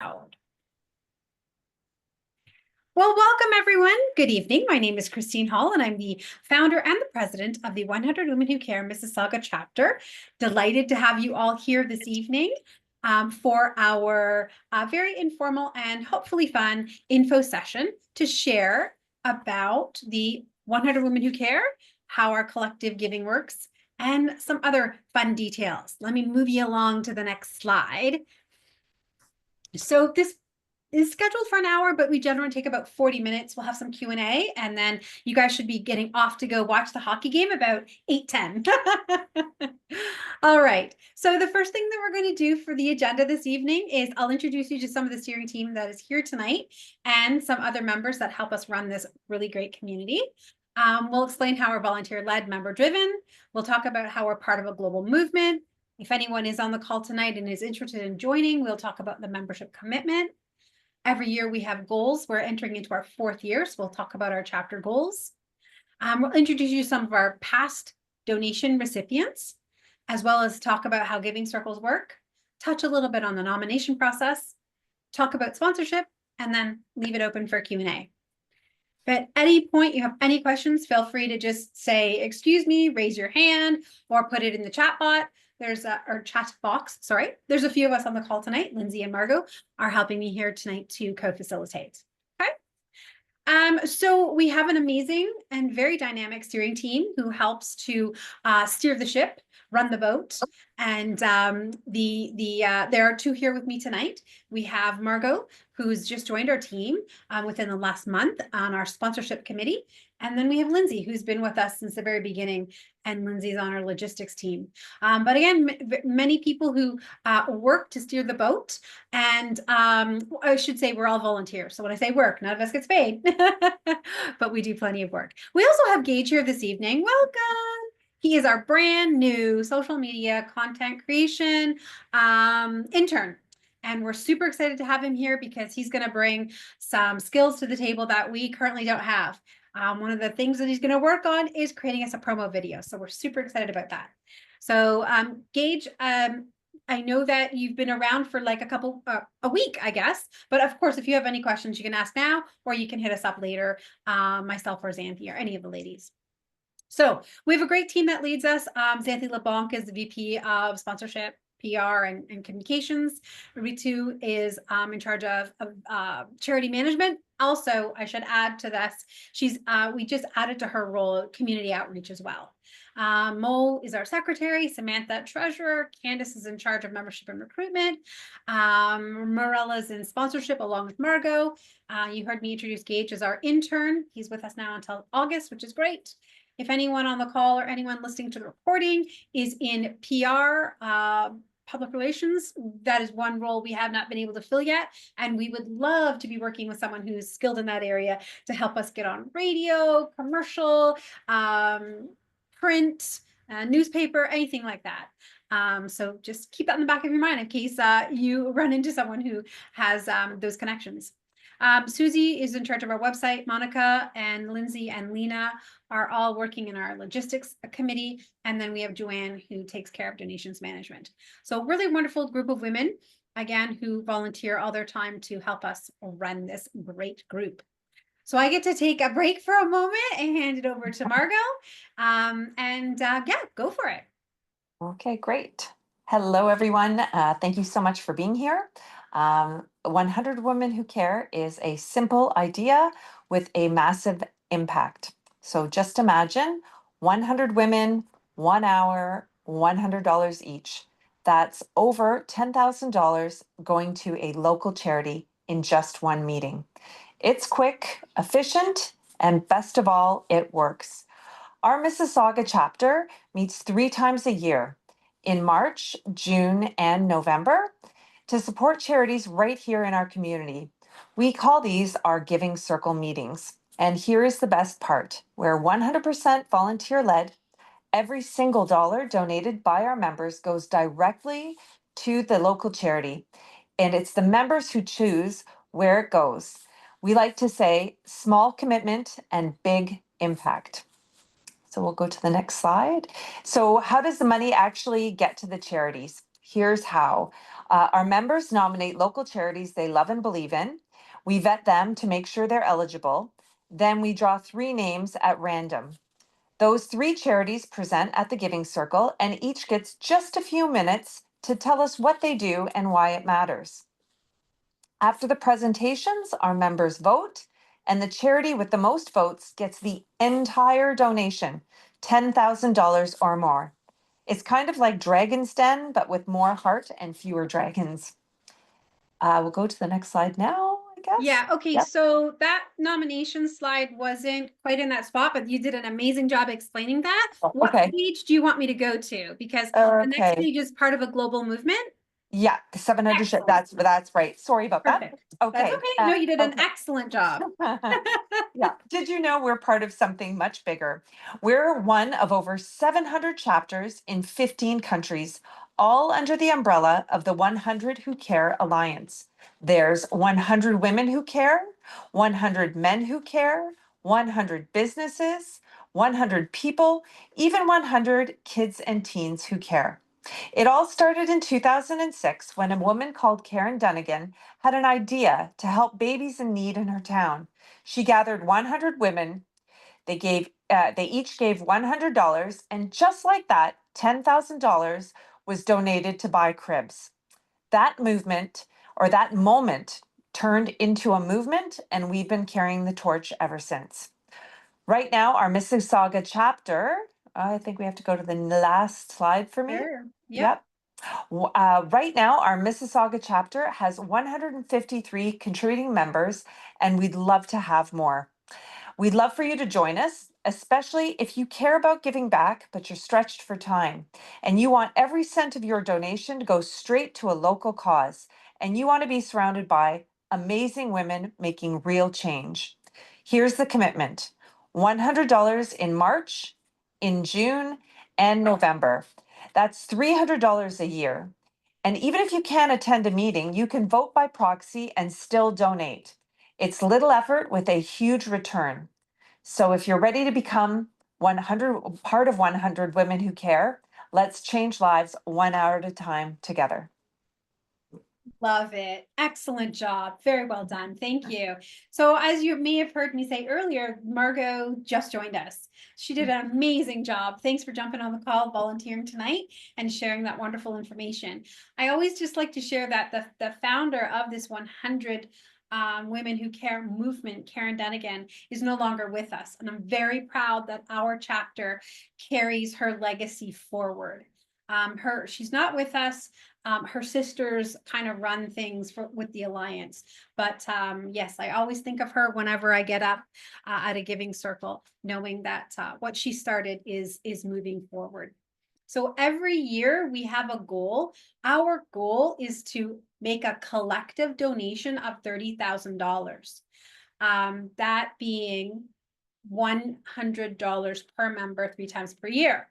Well, welcome everyone. Good evening. My name is Christine Hall, and I'm the founder and the president of the 100 Women Who Care Mississauga chapter. Delighted to have you all here this evening for our very informal and hopefully fun info session to share about the 100 Women Who Care, how our collective giving works, and some other fun details. Let me move you along to the next slide. So this is scheduled for an hour, but we generally take about 40 minutes. We'll have some Q&A, and then you guys should be getting off to go watch the hockey game about 8:10. All right. So the first thing that we're going to do for the agenda this evening is I'll introduce you to some of the steering team that is here tonight and some other members that help us run this really great community. We'll explain how we're volunteer-led, member-driven. We'll talk about how we're part of a global movement. If anyone is on the call tonight and is interested in joining, we'll talk about the membership commitment. Every year we have goals. We're entering into our 4th year, so we'll talk about our chapter goals. We'll introduce you to some of our past donation recipients, as well as talk about how giving circles work, touch a little bit on the nomination process, talk about sponsorship, and then leave it open for Q&A. If at any point you have any questions, feel free to just say, excuse me, raise your hand, or put it in the chat bot. Or chat box, sorry. There's a few of us on the call tonight. Lindsay and Margot are helping me here tonight to co-facilitate. Okay. So we have an amazing and very dynamic steering team who helps to steer the ship, run the boat. And there are 2 here with me tonight. We have Margot, who's just joined our team within the last month on our sponsorship committee. And then we have Lindsay, who's been with us since the very beginning, and Lindsay's on our logistics team. But again, many people who work to steer the boat, and I should say we're all volunteers. So when I say work, none of us gets paid, but we do plenty of work. We also have Gage here this evening. Welcome. He is our brand new social media content creation intern. And we're super excited to have him here because he's going to bring some skills to the table that we currently don't have. One of the things that he's going to work on is creating us a promo video. So we're super excited about that. So Gage, I know that you've been around for like a week, I guess. But of course, if you have any questions, you can ask now, or you can hit us up later, myself or Xanthi or any of the ladies. So we have a great team that leads us. Xanthi LeBlanc is the VP of Sponsorship, PR, and Communications. Ritu is in charge of charity management. Also, I should add to this, we just added to her role community outreach as well. Mo is our secretary, Samantha treasurer, Candace is in charge of membership and recruitment, Morella's in sponsorship along with Margot. You heard me introduce Gage as our intern. He's with us now until August, which is great. If anyone on the call or anyone listening to the recording is in PR, public relations, that is one role we have not been able to fill yet. And we would love to be working with someone who's skilled in that area to help us get on radio, commercial, print, newspaper, anything like that. So just keep that in the back of your mind in case you run into someone who has those connections. Susie is in charge of our website. Monica and Lindsay and Lena are all working in our logistics committee. And then we have Joanne, who takes care of donations management. So really wonderful group of women, again, who volunteer all their time to help us run this great group. So I get to take a break for a moment and hand it over to Margot. Yeah, go for it. Okay, great. Hello, everyone. Thank you so much for being here. 100 Women Who Care is a simple idea with a massive impact. So just imagine 100 women, 1 hour, $100 each. That's over $10,000 going to a local charity in just one meeting. It's quick, efficient, and best of all, it works. Our Mississauga chapter meets 3 times a year in March, June, and November to support charities right here in our community. We call these our Giving Circle meetings. And here is the best part. We're 100% volunteer-led. Every single dollar donated by our members goes directly to the local charity. And it's the members who choose where it goes. We like to say small commitment and big impact. So we'll go to the next slide. So how does the money actually get to the charities? Here's how. Our members nominate local charities they love and believe in. We vet them to make sure they're eligible. Then we draw 3 names at random. Those 3 charities present at the Giving Circle, and each gets just a few minutes to tell us what they do and why it matters. After the presentations, our members vote, and the charity with the most votes gets the entire donation, $10,000 or more. It's kind of like Dragon's Den, but with more heart and fewer dragons. We'll go to the next slide now, I guess. Yeah, okay, Yep. so that nomination slide wasn't quite in that spot, but you did an amazing job explaining that. Oh, What okay. page do you want me to go to? Because the next Okay. page is part of a global movement. Yeah, the 700. Excellent. That's right. Sorry about that. Perfect. That's Okay. okay. No, you did an Okay. excellent job. Yeah. Did you know we're part of something much bigger? We're one of over 700 chapters in 15 countries, all under the umbrella of the 100 Who Care Alliance. There's 100 women who care, 100 men who care, 100 businesses, 100 people, even 100 kids and teens who care. It all started in 2006 when a woman called Karen Dunnigan had an idea to help babies in need in her town. She gathered 100 women. They each gave $100, and just like that, $10,000 was donated to buy cribs. That movement or that moment turned into a movement, and we've been carrying the torch ever since. Right now, our Mississauga chapter, I think we have to go to the last slide for me. Sure. Yep. Yep. Right now, our Mississauga chapter has 153 contributing members, and we'd love to have more. We'd love for you to join us, especially if you care about giving back, but you're stretched for time, and you want every cent of your donation to go straight to a local cause, and you want to be surrounded by amazing women making real change. Here's the commitment: $100 in March, in June, and November. That's $300 a year. And even if you can't attend a meeting, you can vote by proxy and still donate. It's little effort with a huge return. So if you're ready to become 100 part of 100 Women Who Care, let's change lives 1 hour at a time together. Love it. Excellent job. Very well done. Thank you. So as you may have heard me say earlier, Margot just joined us. She did an amazing job. Thanks for jumping on the call, volunteering tonight, and sharing that wonderful information. I always just like to share that the founder of this 100 Women Who Care movement, Karen Dunnigan, is no longer with us. And I'm very proud that our chapter carries her legacy forward. She's not with us. Her sisters kind of run things with the Alliance. But yes, I always think of her whenever I get up at a giving circle, knowing that what she started is moving forward. So every year we have a goal. Our goal is to make a collective donation of $30,000. That being $100 per member 3 times per year.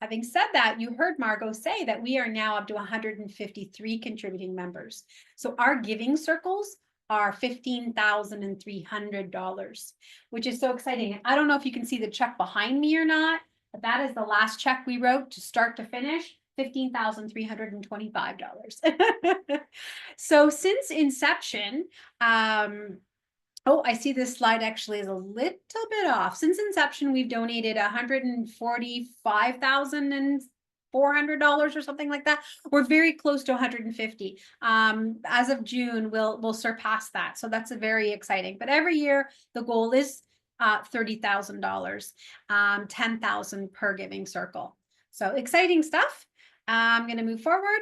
Having said that, you heard Margot say that we are now up to 153 contributing members. So our giving circles are $15,300, which is so exciting. I don't know if you can see the check behind me or not, but that is the last check we wrote to start to finish, $15,325. So since inception, oh, I see this slide actually is a little bit off. Since inception, we've donated $145,400 or something like that. We're very close to 150. As of June, we'll surpass that. So that's a very exciting. But every year, the goal is $30,000, $10,000 per giving circle. So exciting stuff. I'm going to move forward.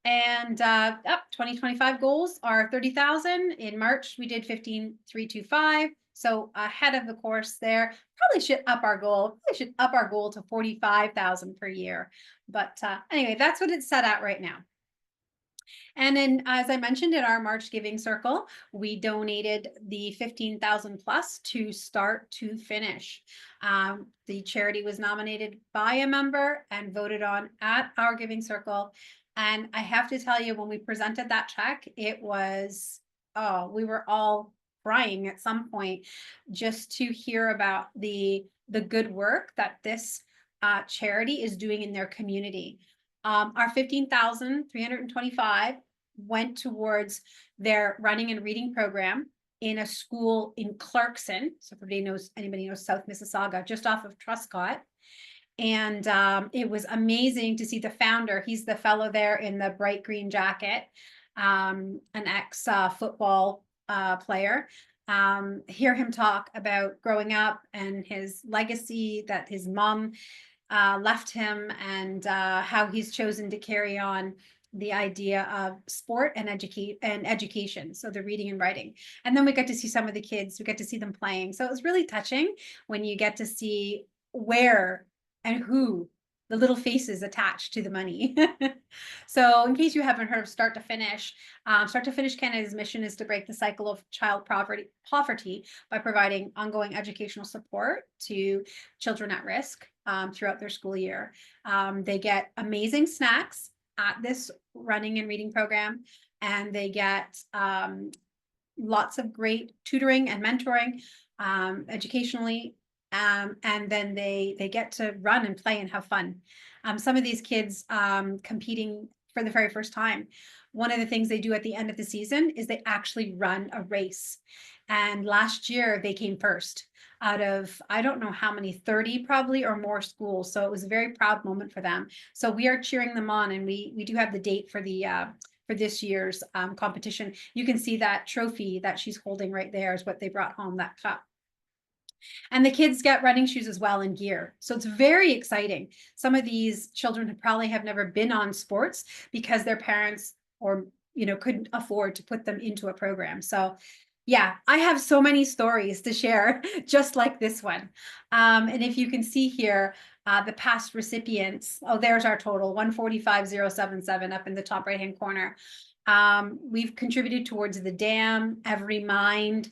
And 2025 goals are 30,000. In March, we did 15,325. So ahead of the course there. Probably should up our goal. Probably should up our goal to 45,000 per year. But anyway, that's what it's set at right now. And then, as I mentioned, in our March Giving Circle, we donated the 15,000 plus to start to finish. The charity was nominated by a member and voted on at our Giving Circle. And I have to tell you, when we presented that check, it was, oh, we were all crying at some point just to hear about the good work that this charity is doing in their community. Our 15,325 went towards their running and reading program in a school in Clarkson. So if anybody knows South Mississauga, just off of Truscott. And it was amazing to see the founder. He's the fellow there in the bright green jacket, an ex football player. Hear him talk about growing up and his legacy that his mom left him, and how he's chosen to carry on the idea of sport and education. So the reading and writing. And then we got to see some of the kids, we got to see them playing. So it was really touching when you get to see where and who the little faces attached to the money. So in case you haven't heard of Start to Finish Canada's mission is to break the cycle of child poverty by providing ongoing educational support to children at risk throughout their school year. They get amazing snacks at this running and reading program, and they get lots of great tutoring and mentoring educationally. And then they get to run and play and have fun. Some of these kids competing for the very first time, one of the things they do at the end of the season is they actually run a race. And last year they came first out of, I don't know how many, 30 probably or more schools. So it was a very proud moment for them. So we are cheering them on, and we do have the date for the for this year's competition. You can see that trophy that she's holding right there is what they brought home, that cup. And the kids get running shoes as well and gear. So it's very exciting. Some of these children probably have never been on sports because their parents or couldn't afford to put them into a program. So yeah, I have so many stories to share, just like this one. And if you can see here, the past recipients, oh, there's our total, 145,077 up in the top right-hand corner. We've contributed towards the Dam, Every Mind,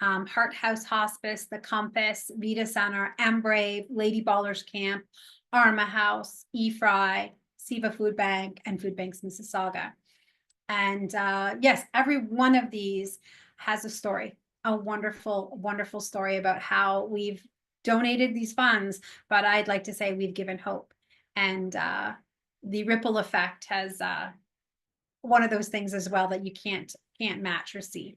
Heart House Hospice, The Compass, Vita Center, Embrave, Lady Ballers Camp, Arma House, eFry, Siva Food Bank, and Food Banks Mississauga. And yes, every one of these has a story, a wonderful, wonderful story about how we've donated these funds, but I'd like to say we've given hope. And the ripple effect has one of those things as well that you can't match or see.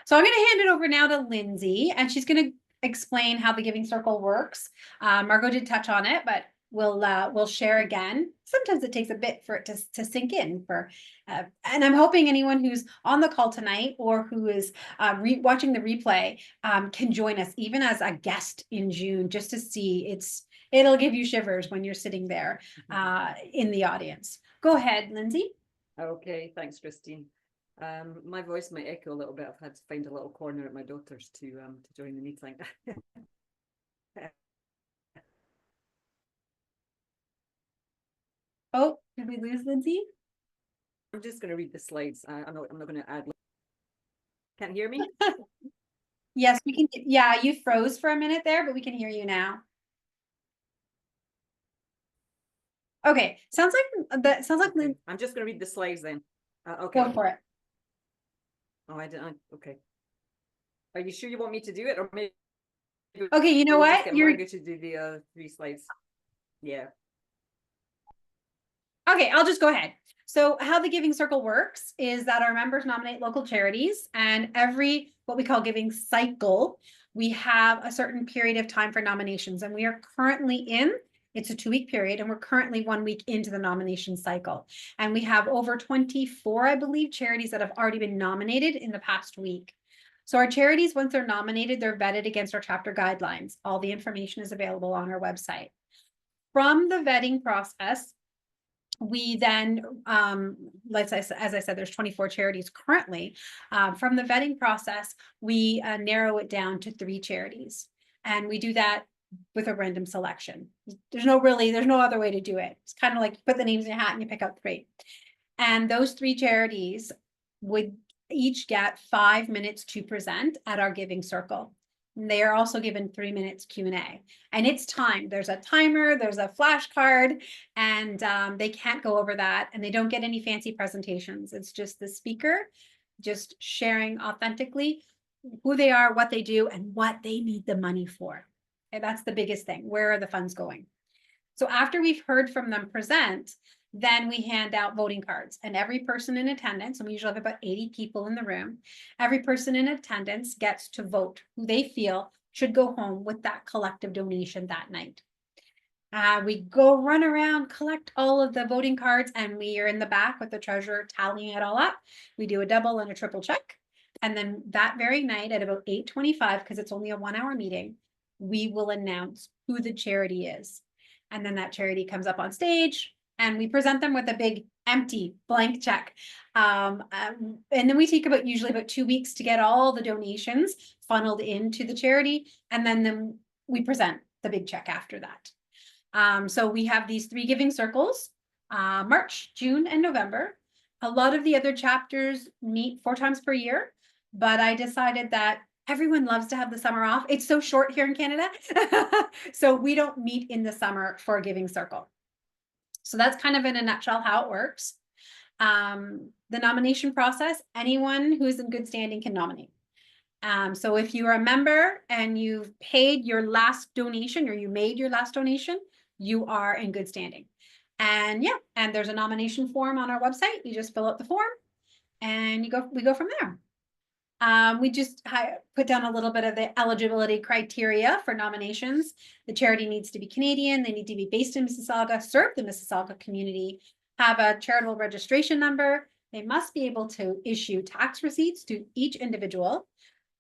So I'm going to hand it over now to Lindsay, and she's going to explain how the Giving Circle works. Margot did touch on it, but we'll share again. Sometimes it takes a bit for it to sink in. And I'm hoping anyone who's on the call tonight or who is watching the replay can join us, even as a guest in June, just to see. It'll give you shivers when you're sitting there in the audience. Go ahead, Lindsay. Okay, thanks, Christine. My voice might echo a little bit. I've had to find a little corner at my daughter's to join the meeting. Oh, did we lose Lindsay? I'm just going to read the slides. I'm not going to add. Can't hear me? Yes, we can. Yeah, you froze for a minute there, but we can hear you now. Okay, sounds like Okay. I'm just going to read the slides then. Okay. Go for it. Oh, I didn't. Okay. Are you sure you want me to do it, or maybe? Okay, you know what? You're going to do the 3 slides. Yeah. Okay, I'll just go ahead. So how the Giving Circle works is that our members nominate local charities, and every what we call giving cycle, we have a certain period of time for nominations, and we are currently it's a 2-week period, and we're currently 1 week into the nomination cycle. And we have over 24, I believe, charities that have already been nominated in the past week. So our charities, once they're nominated, they're vetted against our chapter guidelines. All the information is available on our website. From the vetting process, we then, as I said, there's 24 charities currently. From the vetting process, we narrow it down to 3 charities. And we do that with a random selection. There's no other way to do it. It's kind of like you put the names in a hat and you pick out 3. And those 3 charities would each get 5 minutes to present at our Giving Circle. And they are also given 3 minutes Q&A, and it's timed. There's a timer, there's a flashcard, and they can't go over that, and they don't get any fancy presentations. It's just the speaker just sharing authentically who they are, what they do, and what they need the money for. And that's the biggest thing. Where are the funds going? So after we've heard from them present, Then we hand out voting cards, and every person in attendance, and we usually have about 80 people in the room, every person in attendance gets to vote who they feel should go home with that collective donation that night. We go run around, collect all of the voting cards, and we are in the back with the treasurer tallying it all up. We do a double and a triple check. And then that very night at about 8:25, because it's only a 1-hour meeting, we will announce who the charity is. And then that charity comes up on stage and we present them with a big empty blank check. And then we take usually about 2 weeks to get all the donations funneled into the charity. And then we present the big check after that. So we have these 3 giving circles, March, June, and November. A lot of the other chapters meet 4 times per year, but I decided that everyone loves to have the summer off. It's so short here in Canada. So we don't meet in the summer for a giving circle. So that's kind of in a nutshell how it works. The nomination process, anyone who's in good standing can nominate. So if you are a member and you've paid your last donation or you made your last donation, you are in good standing. And yeah, and there's a nomination form on our website. You just fill out the form and we go from there. We just put down a little bit of the eligibility criteria for nominations. The charity needs to be Canadian. They need to be based in Mississauga, serve the Mississauga community, have a charitable registration number. They must be able to issue tax receipts to each individual.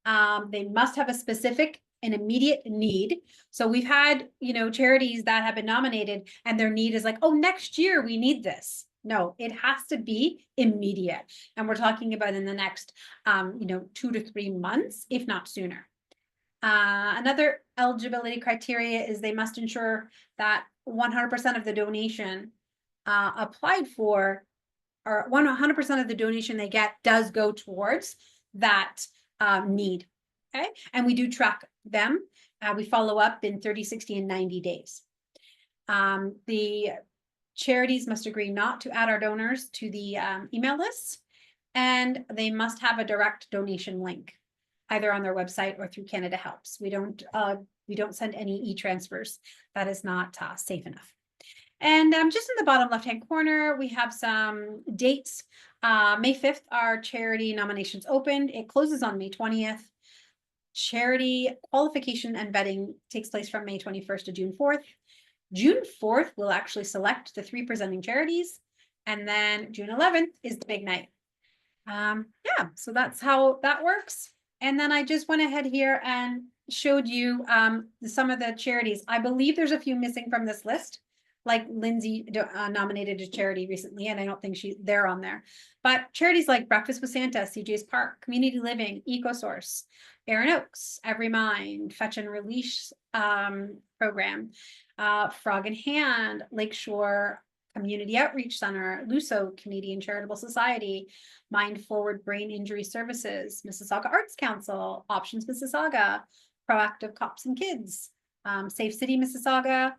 They must have a specific and immediate need. So we've had, charities that have been nominated and their need is like, oh, next year we need this. No, it has to be immediate. And we're talking about in the next, 2 to 3 months, if not sooner. Another eligibility criteria is they must ensure that 100% of the donation applied for, or 100% of the donation they get does go towards that need. Okay. And we do track them. We follow up in 30, 60, and 90 days. The charities must agree not to add our donors to the email lists, and they must have a direct donation link, either on their website or through Canada Helps. We don't send any e-transfers. That is not safe enough. And just in the bottom left-hand corner, we have some dates. May 5th, our charity nominations opened. It closes on May 20th. Charity qualification and vetting takes place from May 21st to June 4th. June 4th, we'll actually select the 3 presenting charities. And then June 11th is the big night. Yeah, so that's how that works. And then I just went ahead here and showed you some of the charities. I believe there's a few missing from this list. Like Lindsay nominated a charity recently, and I don't think they're on there. But charities like Breakfast with Santa, CJ's Park, Community Living, EcoSource, Erin Oaks, Every Mind, Fetch and Release program, Frog in Hand, Lakeshore Community Outreach Center, LUSO, Canadian Charitable Society, Mind Forward Brain Injury Services, Mississauga Arts Council, Options Mississauga, Proactive Cops and Kids, Safe City Mississauga,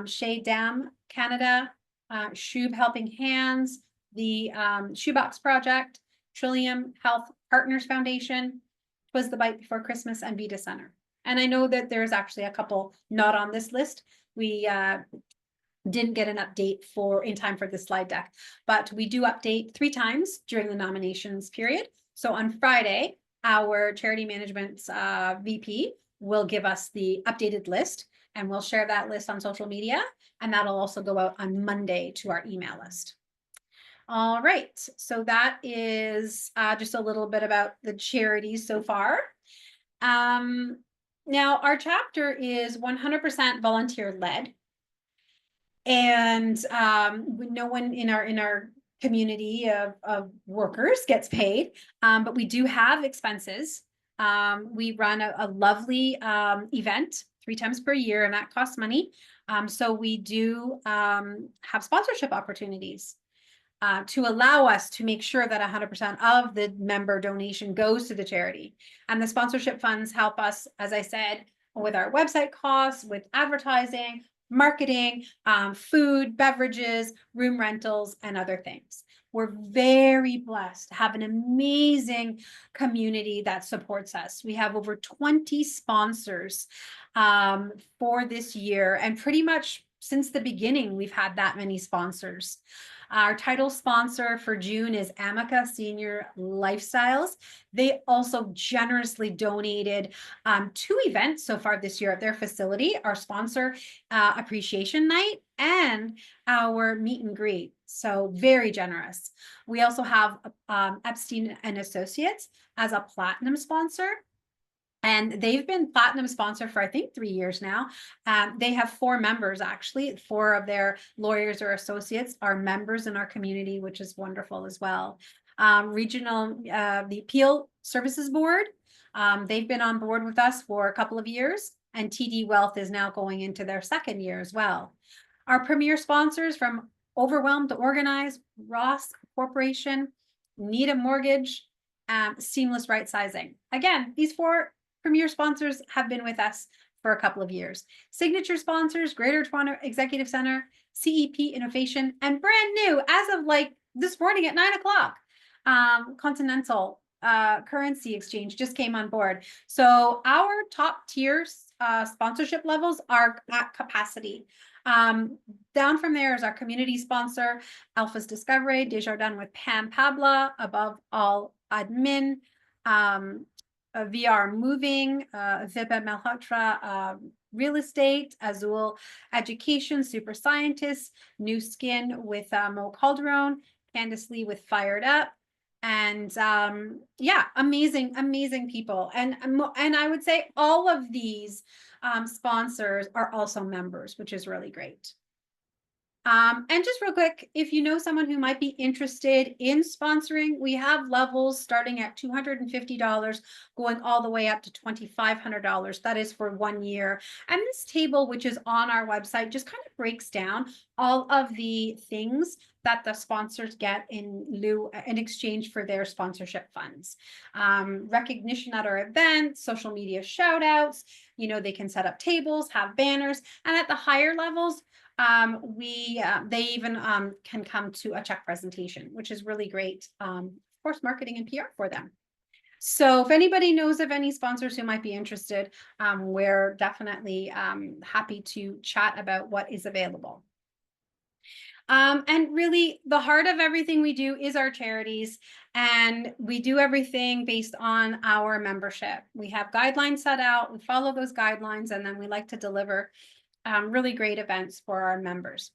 Shea Dam Canada, Shub Helping Hands, the Shoebox Project, Trillium Health Partners Foundation, Twas the Bite Before Christmas, and Vita Center. And I know that there's actually a couple not on this list. We didn't get an update in time for the slide deck, but we do update 3 times during the nominations period. So on Friday, our charity management's VP will give us the updated list, and we'll share that list on social media, and that'll also go out on Monday to our email list. All right, so that is just a little bit about the charities so far. Now, our chapter is 100% volunteer-led, and no one in our community of workers gets paid, but we do have expenses. We run a lovely event 3 times per year, and that costs money. So we do have sponsorship opportunities to allow us to make sure that 100% of the member donation goes to the charity. And the sponsorship funds help us, as I said, with our website costs, with advertising, marketing, food, beverages, room rentals, and other things. We're very blessed to have an amazing community that supports us. We have over 20 sponsors for this year, and pretty much since the beginning, we've had that many sponsors. Our title sponsor for June is Amica Senior Lifestyles. They also generously donated 2 events so far this year at their facility, our sponsor appreciation night and our meet and greet. So very generous. We also have Epstein and Associates as a platinum sponsor. And they've been platinum sponsor for, I think, 3 years now. They have 4 members, actually. 4 of their lawyers or associates are members in our community, which is wonderful as well. The Appeal Services Board, they've been on board with us for a couple of years, and TD Wealth is now going into their 2nd year as well. Our premier sponsors from Overwhelmed to Organize, Ross Corporation, Need a Mortgage, Seamless Right Sizing. Again, these 4 premier sponsors have been with us for a couple of years. Signature sponsors, Greater Toronto Executive Center, CEP Innovation, and brand new as of like this morning at 9 o'clock, Continental Currency Exchange just came on board. So our top tiers sponsorship levels are at capacity. Down from there is our community sponsor, Alpha's Discovery, Desjardins with Pam Pabla, Above All Admin, VR Moving, Vibha Malhotra, Real Estate, Azul Education, Super Scientists, New Skin with Mo Calderon, Candice Lee with Fired Up, and yeah, amazing people. And I would say all of these sponsors are also members, which is really great. And just real quick, if you know someone who might be interested in sponsoring, we have levels starting at $250, going all the way up to $2,500. That is for 1 year. And this table, which is on our website, just kind of breaks down all of the things that the sponsors get in exchange for their sponsorship funds. Recognition at our events, social media shout outs, they can set up tables, have banners, and at the higher levels, they even can come to a check presentation, which is really great. Of course, marketing and PR for them. So if anybody knows of any sponsors who might be interested, we're definitely happy to chat about what is available. And really, the heart of everything we do is our charities, and we do everything based on our membership. We have guidelines set out, we follow those guidelines, and then we like to deliver really great events for our members.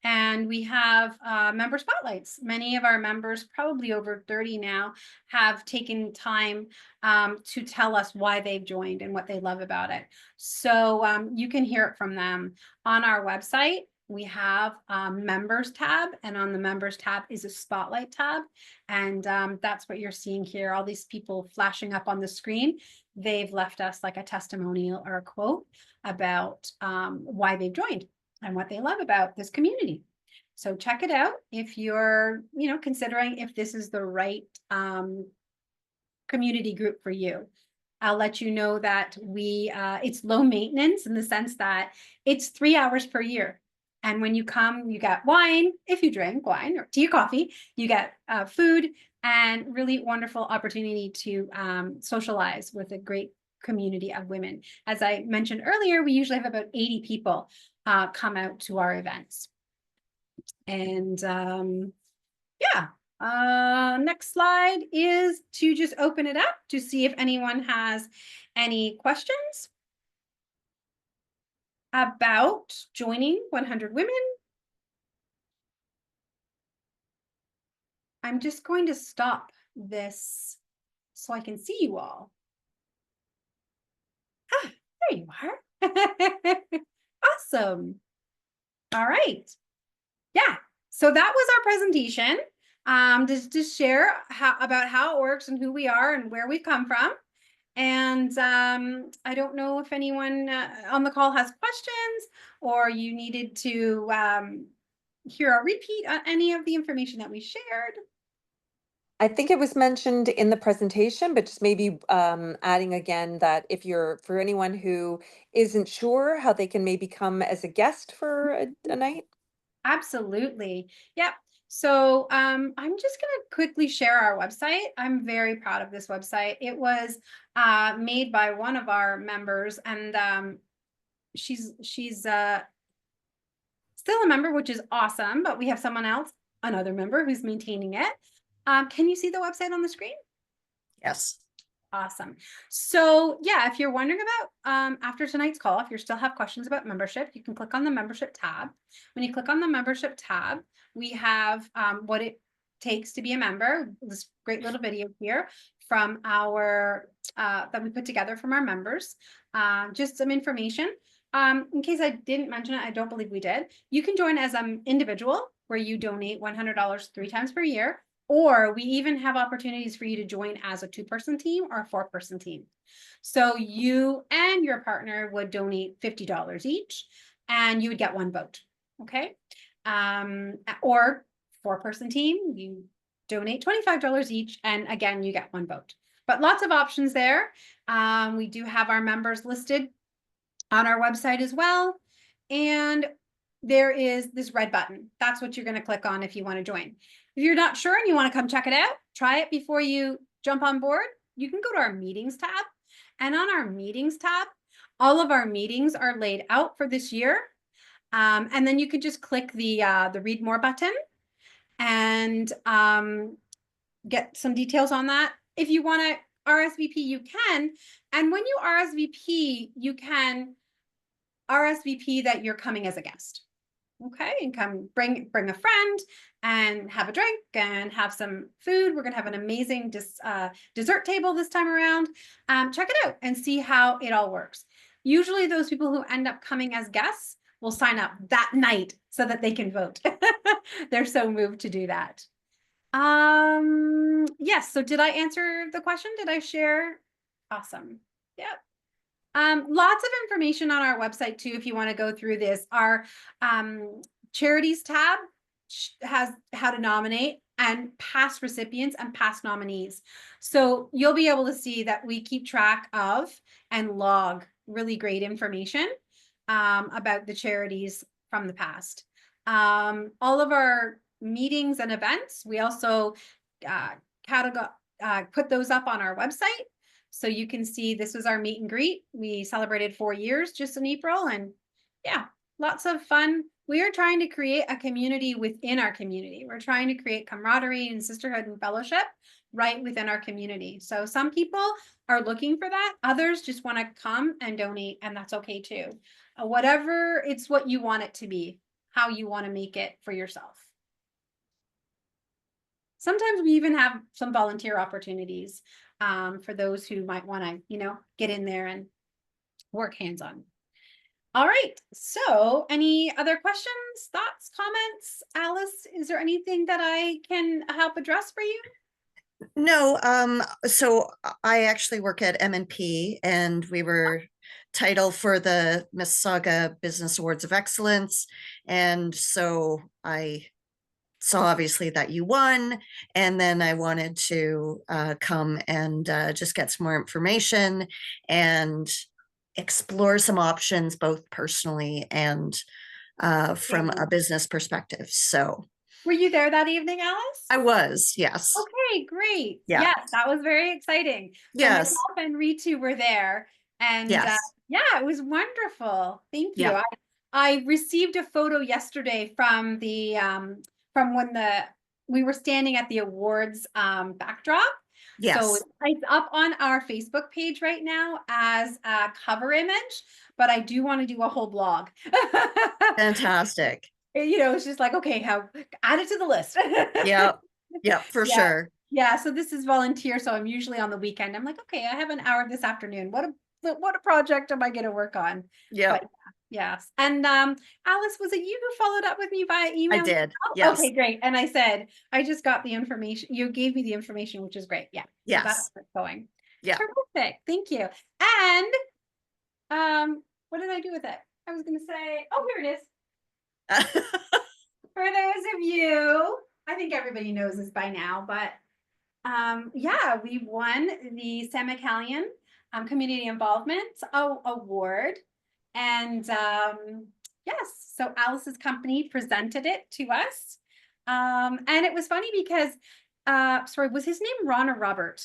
And we have member spotlights. Many of our members, probably over 30 now, have taken time to tell us why they've joined and what they love about it. So you can hear it from them. On our website, we have a members tab, and on the members tab is a spotlight tab. And that's what you're seeing here. All these people flashing up on the screen, they've left us like a testimonial or a quote about why they've joined and what they love about this community. So check it out if you're, considering if this is the right community group for you. I'll let you know that it's low maintenance in the sense that it's 3 hours per year. And when you come, you get wine, if you drink wine or tea or coffee, you get food and really wonderful opportunity to socialize with a great community of women. As I mentioned earlier, we usually have about 80 people come out to our events. And next slide is to just open it up to see if anyone has any questions about joining 100 Women. I'm just going to stop this so I can see you all. Ah, there you are. Awesome. All right. Yeah. So that was our presentation. To share about how it works and who we are and where we come from. And I don't know if anyone on the call has questions or you needed to hear a repeat on any of the information that we shared. I think it was mentioned in the presentation, but just maybe adding again that for anyone who isn't sure how they can maybe come as a guest for a night. Absolutely. Yep. So I'm just going to quickly share our website. I'm very proud of this website. It was made by one of our members, and she's still a member, which is awesome, but we have someone else, another member who's maintaining it. Can you see the website on the screen? Yes. Awesome. So yeah, if you're wondering about after tonight's call, if you still have questions about membership, you can click on the membership tab. When you click on the membership tab, we have what it takes to be a member. This great little video here from our that we put together from our members. Just some information. In case I didn't mention it, I don't believe we did. You can join as an individual where you donate $100 3 times per year. Or we even have opportunities for you to join as a 2-person team or a 4-person team. So you and your partner would donate $50 each and you would get 1 vote. Okay. Or 4-person team, you donate $25 each. And again, you get 1 vote, but lots of options there. We do have our members listed on our website as well. And there is this red button. That's what you're going to click on if you want to join. If you're not sure and you want to come check it out, try it before you jump on board, you can go to our meetings tab. And on our meetings tab, all of our meetings are laid out for this year. And then you could just click the read more button and get some details on that. If you want to RSVP, you can. And when you RSVP, you can RSVP that you're coming as a guest. Okay, and come bring a friend and have a drink and have some food. We're gonna have an amazing dessert table this time around. Check it out and see how it all works. Usually those people who end up coming as guests will sign up that night so that they can vote. They're so moved to do that. Yes, so did I answer the question? Did I share? Awesome. Yep. Lots of information on our website too, if you want to go through this. Our charities tab has how to nominate and past recipients and past nominees. So you'll be able to see that we keep track of and log really great information about the charities from the past. All of our meetings and events, we also put those up on our website. So you can see this was our meet and greet. We celebrated 4 years just in April, and yeah, lots of fun. We are trying to create a community within our community. We're trying to create camaraderie and sisterhood and fellowship right within our community. So some people are looking for that. Others just want to come and donate, and that's okay too. Whatever, it's what you want it to be, how you want to make it for yourself. Sometimes we even have some volunteer opportunities for those who might want to, get in there and work hands-on. All right. So any other questions, thoughts, comments? Alice, is there anything that I can help address for you? No, so I actually work at M&P, and we were title for the Mississauga Business Awards of Excellence. And so I saw obviously that you won, and then I wanted to come and just get some more information and explore some options, both personally and from a business perspective. So were you there that evening, Alice? I was, yes. Okay, great. Yeah. Yes, that was very exciting. So yes. myself and Ritu were there, and yes. Yeah, it was wonderful. Thank you. Yeah. I received a photo yesterday from the from when we were standing at the awards backdrop. Yes. So it's up on our Facebook page right now as a cover image, but I do want to do a whole blog. Fantastic. It's just like, okay, add it to the list. Yeah, for sure. Yeah, so this is volunteer, so I'm usually on the weekend. I'm like, okay, I have an hour this afternoon. What a project am I going to work on? Yeah. Yes. And Alice, was it you who followed up with me via email? I did. Oh, yes. Okay, great. And I said, I just got the information. You gave me the information, which is great. Yeah. Yes. So that's where it's going. Yeah. Terrific. Thank you. And what did I do with it? I was going to say, oh, here it is. For those of you, I think everybody knows this by now, but yeah, we won the Sam McCallion Community Involvement Award. And yes, so Alice's company presented it to us. And it was funny because, sorry, was his name Ron or Robert?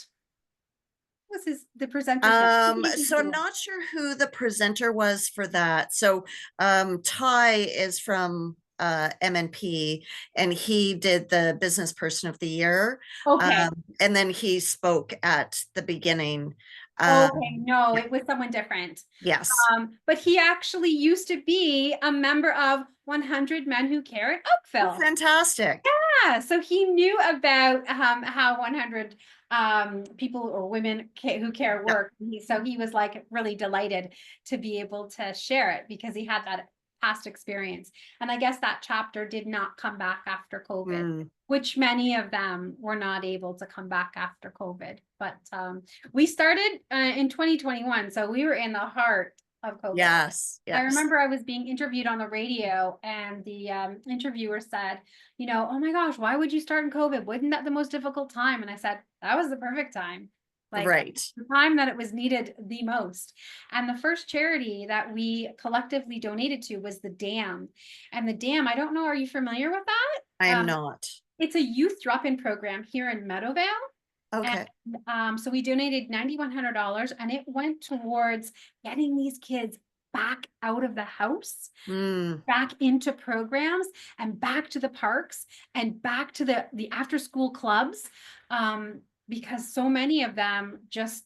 Was the presenter? So I'm not sure who the presenter was for that. So Ty is from MNP, and he did the Business Person of the Year. Okay. And then he spoke at the beginning. Um, Okay, no, it was someone different. yes. But he actually used to be a member of 100 Men Who Care in Oh, Oakville. fantastic. Yeah, so he knew about how 100 people or women who care Yeah. work. So he was like really delighted to be able to share it because he had that past experience. And I guess that chapter did not come back after COVID, Mm, which many of them were not able to come back after COVID. But we started in 2021, so we were in the heart of COVID. yes. I Yes. remember I was being interviewed on the radio, and the interviewer said, you know, oh my gosh, why would you start in COVID? Wasn't that the most difficult time? And I said, that was the perfect time. Like Right. the time that it was needed the most. And the first charity that we collectively donated to was the dam. And the dam, I don't know, are you familiar with that? I am not. It's a youth drop-in program here in Meadowvale. Okay. And so we donated $9,100, and it went towards getting these kids back out of the house, Mm, back into programs, and back to the parks, and back to the after school clubs, because so many of them just,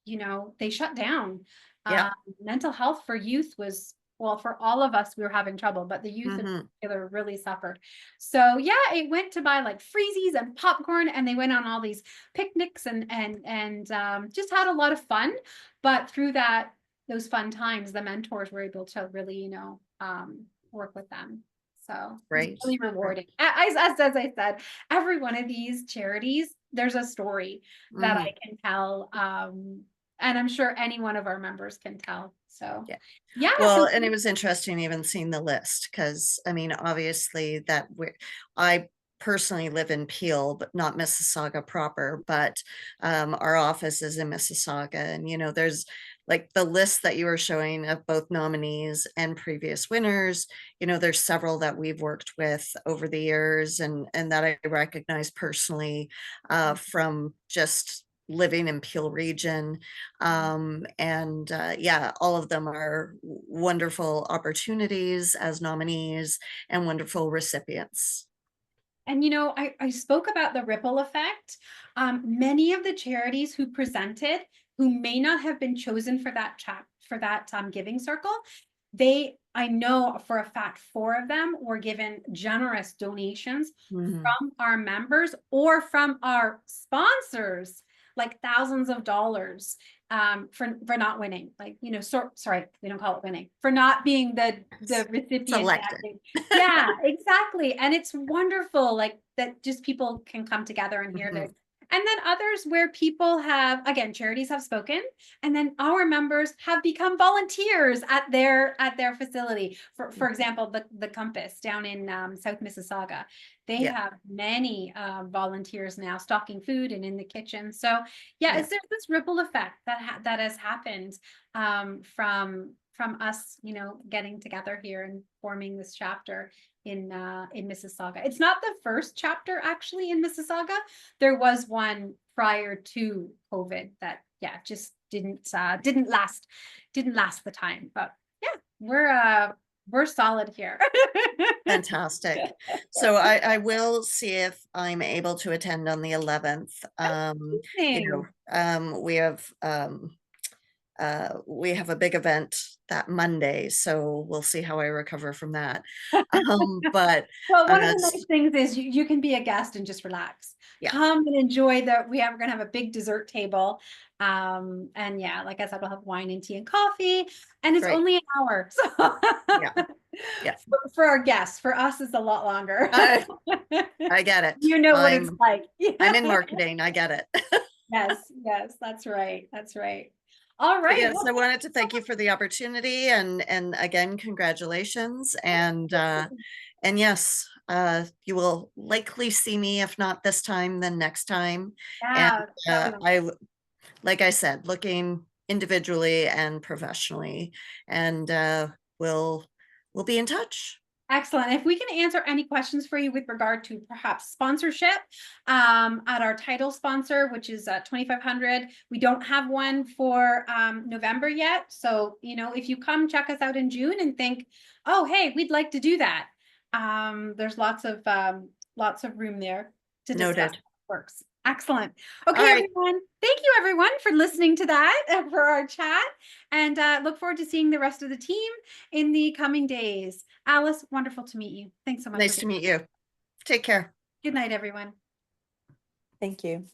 you know, they shut down. yeah. Mental health for youth was, well, for all of us, we were having trouble, but the youth in Mhm. particular really suffered. So yeah, it went to buy like freezies and popcorn, and they went on all these picnics and just had a lot of fun. But through those fun times, the mentors were able to really, you know, work with them. So it was Right. really rewarding. As I said, every one of these charities, there's a story that Mhm. I can tell. And I'm sure any one of our members can tell. So Yeah. yeah. Well, So and it was interesting even seeing the list because I mean, obviously I personally live in Peel, but not Mississauga proper, but our office is in Mississauga. And you know, there's like the list that you were showing of both nominees and previous winners. You know, there's several that we've worked with over the years and that I recognize personally from just living in Peel region. And yeah, all of them are wonderful opportunities as nominees and wonderful recipients. and you know, I spoke about the ripple effect. Many of the charities who presented, who may not have been chosen for that giving circle, I know for a fact 4 of them were given generous donations Mhm. from our members or from our sponsors, like thousands of dollars, for not winning. Like, you know, sorry, we don't call it winning, for not being the recipient. Selected. Yeah, exactly. And it's wonderful, like that just people can come together and hear this. And then others where people have, again, charities have spoken, and then our members have become volunteers at their facility. For example, the Compass down in South Mississauga, they Yeah. have many volunteers now stocking food and in the kitchen. So yeah, Yeah. it's there's this ripple effect that has happened from us, you know, getting together here and forming this chapter in Mississauga. It's not the first chapter actually in Mississauga. There was one prior to COVID that just didn't last the time. But yeah, we're solid here. Fantastic. So I will see if I'm able to attend on the 11th. You know, we have a big event that Monday, so we'll see how I recover from that. But Well, one of the s- nice things is you can be a guest and just relax. Yeah. Come and enjoy we're gonna have a big dessert table. And yeah, like I said, we'll have wine and tea and coffee, and it's Great. only an hour. So Yeah. Yeah. For our guests, for us, it's a lot longer. I get it. You know what it's like. I'm in marketing. I get it. Yes, that's right. That's right. All But right. yes, Well, I wanted to thank you for the opportunity and again, congratulations. And yes, you will likely see me, if not this time, then next time. And yeah, like I said, looking individually and professionally, and we'll be in touch. excellent. If we can answer any questions for you with regard to perhaps sponsorship at our title sponsor, which is 2,500. We don't have one for November yet. So, you know, if you come check us out in June and think, oh, hey, we'd like to do that. There's lots of room there to discuss Noted. what works. Excellent. Okay, All right. everyone. Thank you, everyone, for listening to that for our chat, and look forward to seeing the rest of the team in the coming days. Alice, wonderful to meet you. Thanks so much. Nice to meet you. Take care. Good night, everyone. Thank you.